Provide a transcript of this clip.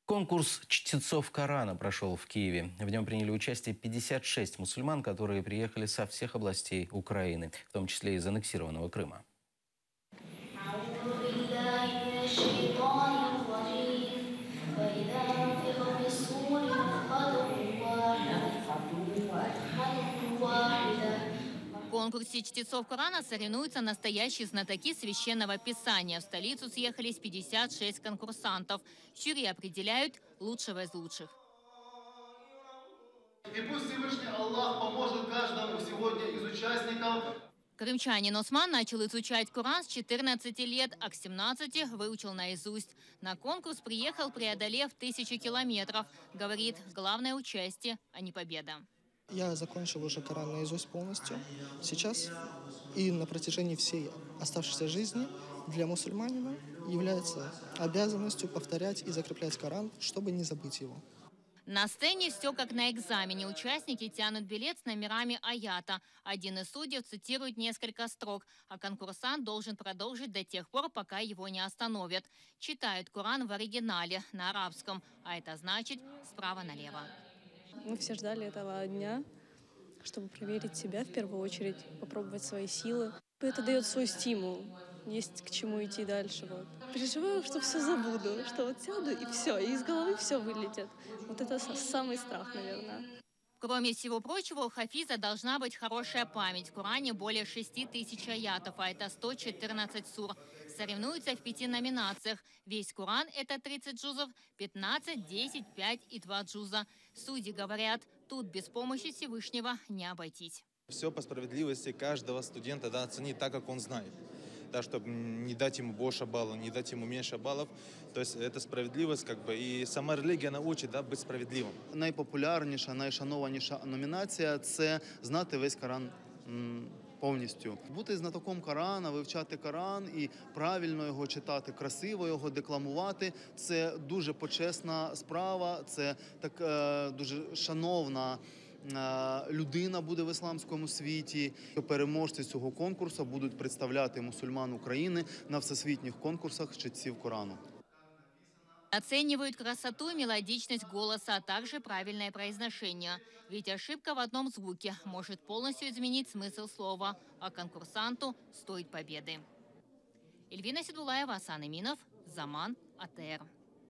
Конкурс чтецов Корана прошел в Киеве. В нем приняли участие 56 мусульман, которые приехали со всех областей Украины, в том числе из аннексированного Крыма. В конкурсе чтецов Корана соревнуются настоящие знатоки священного писания. В столицу съехались 56 конкурсантов. Жюри определяют лучшего из лучших. И пусть Всевышний Аллах поможет каждому сегодня из участников. Крымчанин Осман начал изучать Коран с 14 лет, а к 17 выучил наизусть. На конкурс приехал, преодолев 1000 километров. Говорит, главное участие, а не победа. Я закончил уже Коран наизусть полностью. Сейчас и на протяжении всей оставшейся жизни для мусульманина является обязанностью повторять и закреплять Коран, чтобы не забыть его. На сцене все как на экзамене. Участники тянут билет с номерами аята. Один из судей цитирует несколько строк, а конкурсант должен продолжить до тех пор, пока его не остановят. Читают Коран в оригинале, на арабском, а это значит справа налево. Мы все ждали этого дня, чтобы проверить себя в первую очередь, попробовать свои силы. Это дает свой стимул, есть к чему идти дальше. Вот. Переживаю, что все забуду, что вот сяду и все, и из головы все вылетит. Вот это самый страх, наверное. Кроме всего прочего, у хафиза должна быть хорошая память. В Коране более 6000 аятов, а это 114 сур. Соревнуются в 5 номинациях. Весь Коран – это 30 джузов, 15, 10, 5 и 2 джуза. Судьи говорят, тут без помощи Всевышнего не обойтись. Все по справедливости каждого студента оценить так, как он знает. Да, чтобы не дать ему больше баллов, не дать ему меньше баллов. То есть это справедливость, и сама релігія она учит бути справедливим. Найпопулярніша, найшанованіша номінація – це знати весь Коран повністю. Бути знатоком Корана, вивчати Коран і правильно його читати, красиво його декламувати – це дуже почесна справа, це дуже шановна людина буде в ісламському світі. Переможці цього конкурсу будуть представляти мусульман України на всесвітніх конкурсах чтеців Корану. Оценивают красоту и мелодичность голоса, а также правильное произношение. Ведь ошибка в одном звуке может полностью изменить смысл слова, а конкурсанту стоит победы. Эльвина Седулаева, Асан Иминов, Заман, АТР.